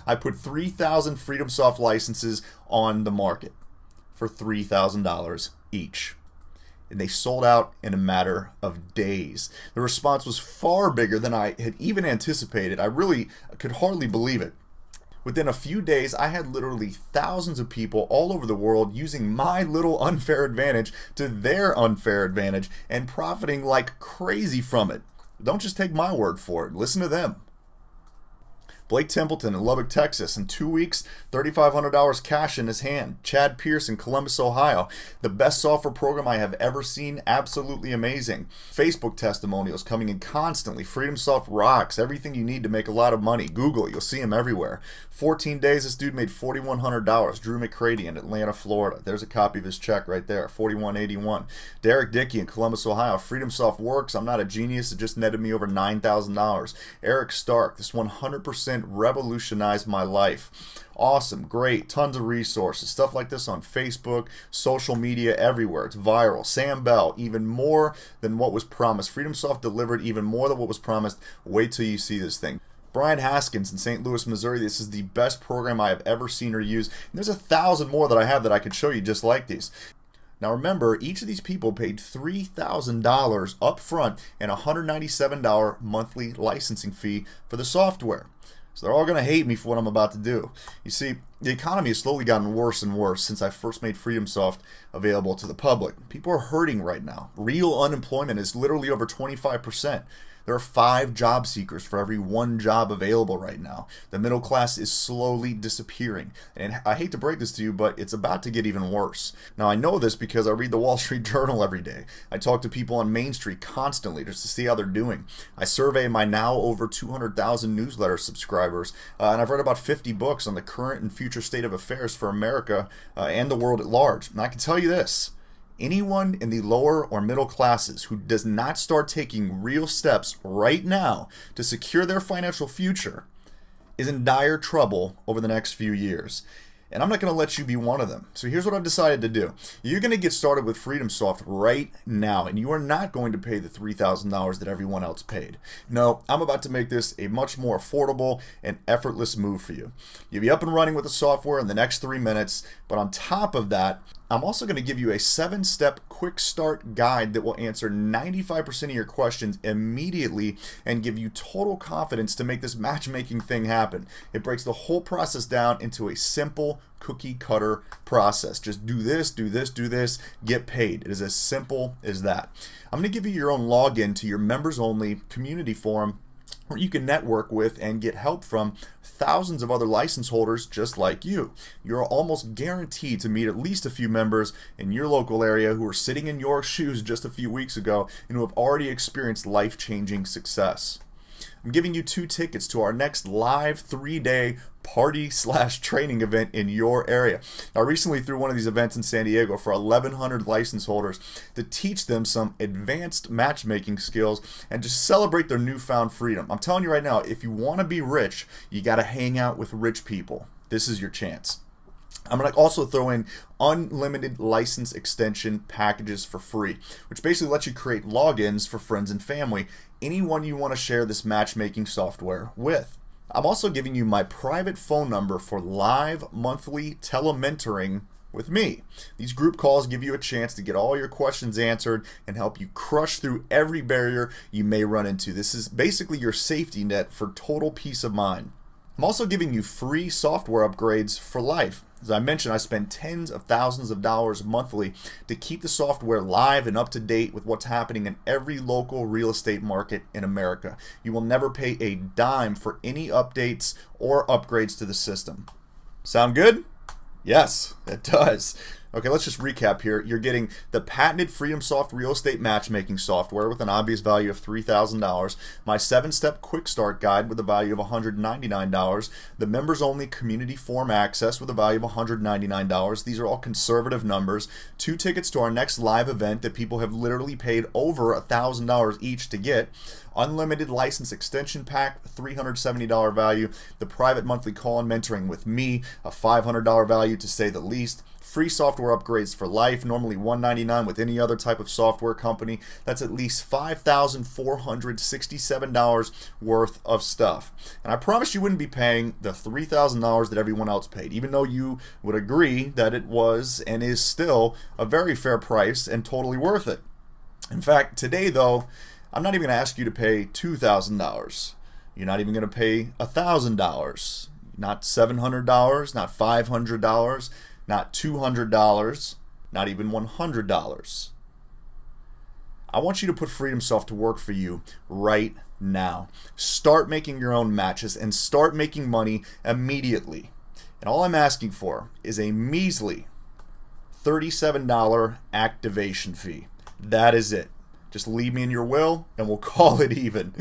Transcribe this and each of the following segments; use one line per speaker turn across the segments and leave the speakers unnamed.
I put 3,000 FreedomSoft licenses on the market for $3,000 each. And they sold out in a matter of days. The response was far bigger than I had even anticipated. I really could hardly believe it. Within a few days, I had literally thousands of people all over the world using my little unfair advantage to their unfair advantage and profiting like crazy from it. Don't just take my word for it. Listen to them. Blake Templeton in Lubbock, Texas. In 2 weeks, $3,500 cash in his hand. Chad Pierce in Columbus, Ohio. The best software program I have ever seen. Absolutely amazing. Facebook testimonials coming in constantly. FreedomSoft rocks. Everything you need to make a lot of money. Google it. You'll see him everywhere. 14 days, this dude made $4,100. Drew McCready in Atlanta, Florida. There's a copy of his check right there. $4,181. Derek Dickey in Columbus, Ohio. FreedomSoft works. I'm not a genius. It just netted me over $9,000. Eric Stark. This 100% revolutionized my life. Awesome, great, tons of resources, stuff like this on Facebook, social media, everywhere. It's viral. Sam Bell, even more than what was promised. FreedomSoft delivered even more than what was promised. Wait till you see this thing. Brian Haskins in St. Louis, Missouri. This is the best program I have ever seen or used. And there's 1,000 more that I have that I could show you just like these. Now remember, each of these people paid $3,000 up front and a $197 monthly licensing fee for the software. So they're all going to hate me for what I'm about to do. You see, the economy has slowly gotten worse and worse since I first made FreedomSoft available to the public. People are hurting right now. Real unemployment is literally over 25%. There are 5 job seekers for every 1 job available right now. The middle class is slowly disappearing. And I hate to break this to you, but it's about to get even worse. Now, I know this because I read the Wall Street Journal every day. I talk to people on Main Street constantly just to see how they're doing. I survey my now over 200,000 newsletter subscribers, and I've read about 50 books on the current and future state of affairs for America and the world at large. And I can tell you this. Anyone in the lower or middle classes who does not start taking real steps right now to secure their financial future is in dire trouble over the next few years. And I'm not going to let you be one of them. So here's what I've decided to do. You're going to get started with FreedomSoft right now, and you are not going to pay the $3,000 that everyone else paid. No, I'm about to make this a much more affordable and effortless move for you. You'll be up and running with the software in the next 3 minutes, but on top of that, I'm also going to give you a 7-step quick start guide that will answer 95% of your questions immediately and give you total confidence to make this matchmaking thing happen. It breaks the whole process down into a simple cookie cutter process. Just do this, do this, do this, get paid. It is as simple as that. I'm going to give you your own login to your members only community forum where you can network with and get help from thousands of other license holders just like you. You're almost guaranteed to meet at least a few members in your local area who are sitting in your shoes just a few weeks ago and who have already experienced life-changing success. I'm giving you 2 tickets to our next live 3-day party/training event in your area. I recently threw one of these events in San Diego for 1,100 license holders to teach them some advanced matchmaking skills and just celebrate their newfound freedom. I'm telling you right now, if you want to be rich, you got to hang out with rich people. This is your chance. I'm going to also throw in unlimited license extension packages for free, which basically lets you create logins for friends and family, anyone you want to share this matchmaking software with. I'm also giving you my private phone number for live monthly telementoring with me. These group calls give you a chance to get all your questions answered and help you crush through every barrier you may run into. This is basically your safety net for total peace of mind. I'm also giving you free software upgrades for life. As I mentioned, I spend tens of thousands of dollars monthly to keep the software live and up to date with what's happening in every local real estate market in America. You will never pay a dime for any updates or upgrades to the system. Sound good? Yes, it does. Okay, let's just recap here. You're getting the patented FreedomSoft real estate matchmaking software with an obvious value of $3,000, my 7-step quick start guide with a value of $199, the members only community forum access with a value of $199. These are all conservative numbers. 2 tickets to our next live event that people have literally paid over $1,000 each to get. Unlimited license extension pack, $370 value. The private monthly call and mentoring with me, a $500 value to say the least. Free software upgrades for life, normally $199 with any other type of software company. That's at least $5,467 worth of stuff. And I promise you wouldn't be paying the $3,000 that everyone else paid, even though you would agree that it was and is still a very fair price and totally worth it. In fact, today though, I'm not even going to ask you to pay $2,000. You're not even going to pay $1,000, not $700, not $500, not $200, not even $100. I want you to put Freedom Soft to work for you right now. Start making your own matches and start making money immediately. And all I'm asking for is a measly $37 activation fee. That is it. Just leave me in your will and we'll call it even.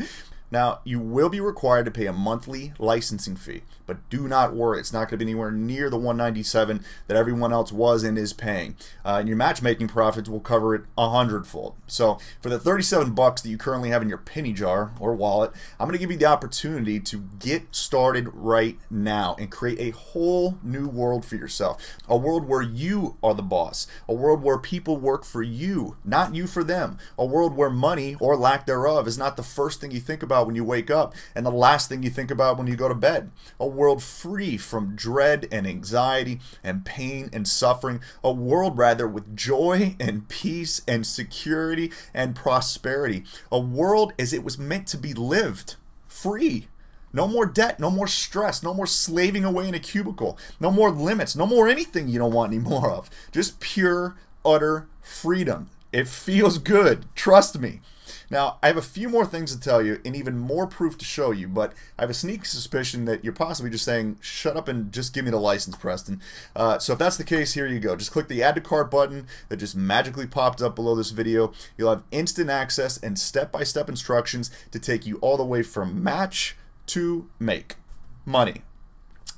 Now, you will be required to pay a monthly licensing fee, but do not worry. It's not going to be anywhere near the $197 that everyone else was and is paying. And your matchmaking profits will cover it 100-fold. So for the $37 that you currently have in your penny jar or wallet, I'm going to give you the opportunity to get started right now and create a whole new world for yourself. A world where you are the boss. A world where people work for you, not you for them. A world where money, or lack thereof, is not the first thing you think about when you wake up and the last thing you think about when you go to bed. A world free from dread and anxiety and pain and suffering. A world rather with joy and peace and security and prosperity. A world as it was meant to be lived. Free. No more debt, no more stress, no more slaving away in a cubicle, no more limits, no more anything you don't want any more of. Just pure, utter freedom. It feels good. Trust me. Now, I have a few more things to tell you and even more proof to show you, but I have a sneaky suspicion that you're possibly just saying, shut up and just give me the license, Preston. So if that's the case, here you go. Just click the Add to Cart button that just magically popped up below this video. You'll have instant access and step-by-step instructions to take you all the way from match to make money.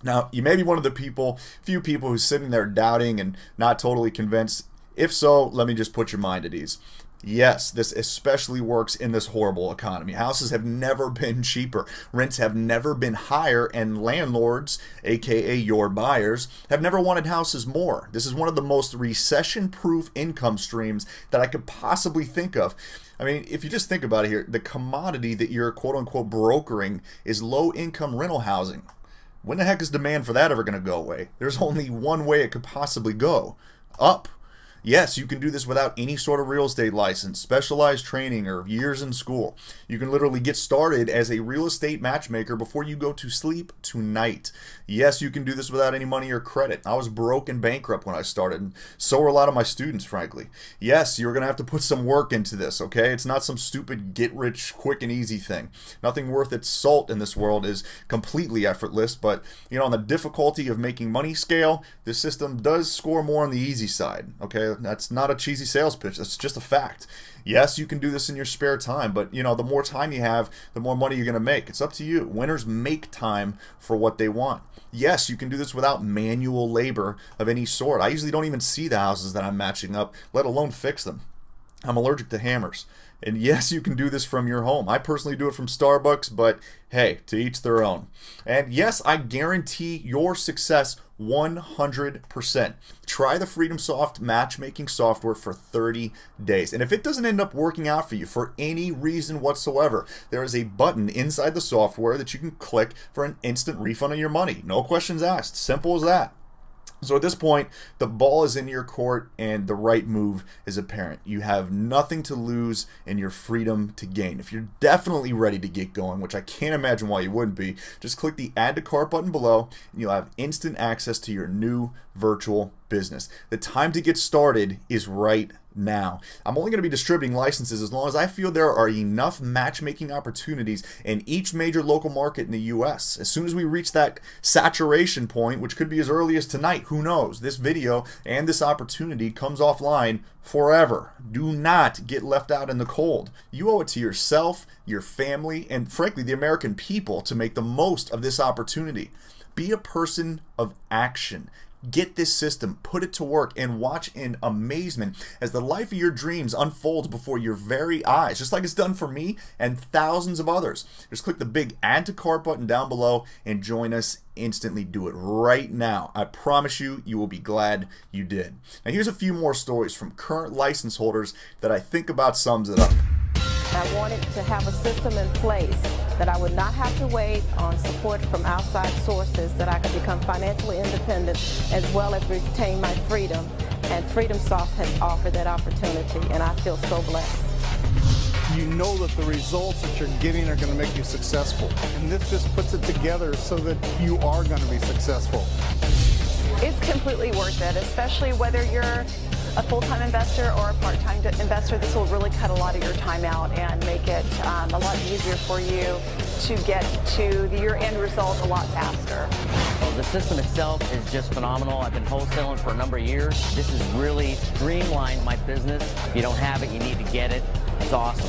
Now, you may be one of the few people who's sitting there doubting and not totally convinced. If so, let me just put your mind at ease. Yes, this especially works in this horrible economy. Houses have never been cheaper. Rents have never been higher, and landlords, aka your buyers, have never wanted houses more. This is one of the most recession-proof income streams that I could possibly think of. I mean, if you just think about it here, the commodity that you're quote-unquote brokering is low-income rental housing. When the heck is demand for that ever going to go away? There's only one way it could possibly go. Up. Yes, you can do this without any sort of real estate license, specialized training, or years in school. You can literally get started as a real estate matchmaker before you go to sleep tonight. Yes, you can do this without any money or credit. I was broke and bankrupt when I started, and so were a lot of my students, frankly. Yes, you're going to have to put some work into this, okay? It's not some stupid get-rich, quick and easy thing. Nothing worth its salt in this world is completely effortless, but, you know, on the difficulty of making money scale, this system does score more on the easy side, okay? That's not a cheesy sales pitch. That's just a fact. Yes, you can do this in your spare time, but you know, the more time you have, the more money you're going to make. It's up to you. Winners make time for what they want. Yes, you can do this without manual labor of any sort. I usually don't even see the houses that I'm matching up, let alone fix them. I'm allergic to hammers. And yes, you can do this from your home. I personally do it from Starbucks, but hey, to each their own. And yes, I guarantee your success 100%. Try the Freedom Soft matchmaking software for 30 days. And if it doesn't end up working out for you for any reason whatsoever, there is a button inside the software that you can click for an instant refund of your money. No questions asked. Simple as that. So at this point, the ball is in your court and the right move is apparent. You have nothing to lose and your freedom to gain. If you're definitely ready to get going, which I can't imagine why you wouldn't be, just click the Add to Cart button below and you'll have instant access to your new virtual business. The time to get started is right now. I'm only going to be distributing licenses as long as I feel there are enough matchmaking opportunities in each major local market in the US. As soon as we reach that saturation point, which could be as early as tonight, who knows? This video and this opportunity comes offline forever. Do not get left out in the cold. You owe it to yourself, your family, and frankly, the American people to make the most of this opportunity. Be a person of action. Get this system, put it to work, and watch in amazement as the life of your dreams unfolds before your very eyes, just like it's done for me and thousands of others. Just click the big Add to Cart button down below and join us instantly. Do it right now. I promise you, you will be glad you did. Now here's a few more stories from current license holders that I think about sums it up.
I wanted to have a system in place that I would not have to wait on support from outside sources, that I could become financially independent as well as retain my freedom. And FreedomSoft has offered that opportunity, and I feel so blessed.
You know that the results that you're getting are going to make you successful. And this just puts it together so that you are going to be successful.
It's completely worth it, especially whether you're a full-time investor or a part-time investor. This will really cut a lot of your time out and make it a lot easier for you to get to your end result a lot faster.
Well, the system itself is just phenomenal. I've been wholesaling for a number of years. This has really streamlined my business. If you don't have it, you need to get it. It's awesome.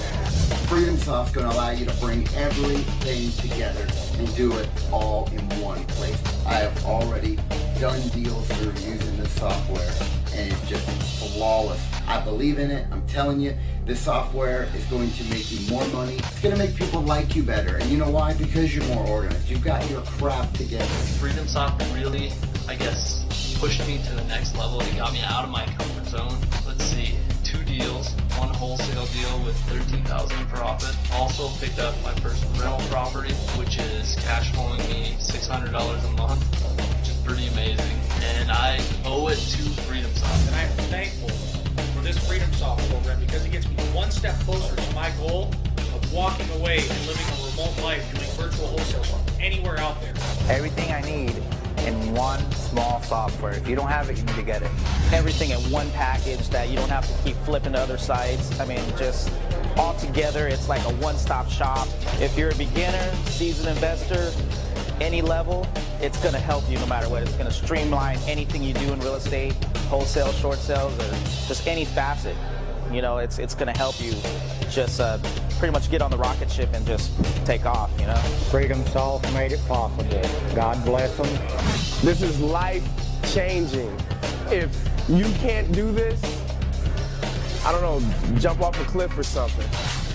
FreedomSoft's going to allow you to bring everything together and do it all in one place. I have already done deals through using this software, and it's just flawless. I believe in it. I'm telling you, this software is going to make you more money. It's going to make people like you better. And you know why? Because you're more organized. You've got your crap together.
FreedomSoft really, I guess, pushed me to the next level. It got me out of my comfort zone. Let's see, 2 deals. One wholesale deal with $13,000 in profit. Also picked up my first rental property, which is cash flowing me $600 a month, which is pretty amazing. And I owe it to FreedomSoft.
And I am thankful for this FreedomSoft program because it gets me one step closer to my goal of walking away and living a remote life doing virtual wholesale from anywhere out there.
Everything I need in one small software. If you don't have it, you need to get it. Everything in one package that you don't have to keep flipping to other sites. I mean, just all together, it's like a one-stop shop. If you're a beginner, seasoned investor, any level, it's going to help you no matter what. It's going to streamline anything you do in real estate, wholesale, short sales, or just any facet. You know, it's going to help you just pretty much get on the rocket ship and just take off, you know.
FreedomSoft made it possible. God bless them.
This is life-changing. If you can't do this, I don't know, jump off a cliff or something.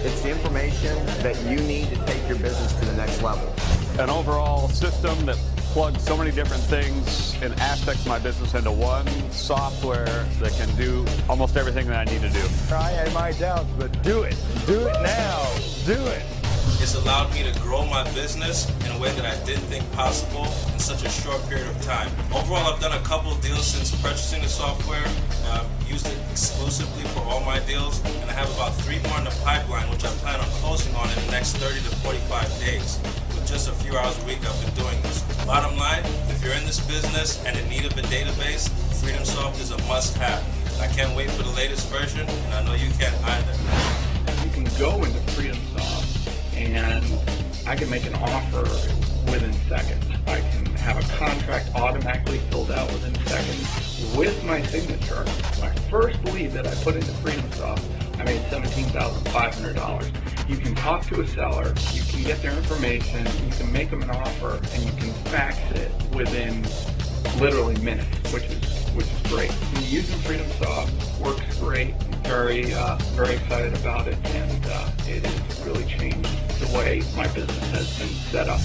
It's the information that you need to take your business to the next level.
An overall system that plugs so many different things and aspects of my business into one software that can do almost everything that I need to do.
I had my doubts, but do it. Do it now. Do it.
It's allowed me to grow my business in a way that I didn't think possible in such a short period of time. Overall, I've done a couple of deals since purchasing the software. I've used it exclusively for all my deals, and I have about 3 more in the pipeline, which I plan on closing on in the next 30 to 45 days. With just a few hours a week, I've been doing this. Bottom line, if you're in this business and in need of a database, FreedomSoft is a must-have. I can't wait for the latest version, and I know you can't either.
You can go into FreedomSoft and I can make an offer within seconds. I can have a contract automatically filled out within seconds with my signature. My first lead that I put into FreedomSoft, I made $17,500. You can talk to a seller, you can get their information, you can make them an offer, and you can fax it within literally minutes, which is great. And using FreedomSoft works great. Very excited about it, and it has really changed the way my business has been set up.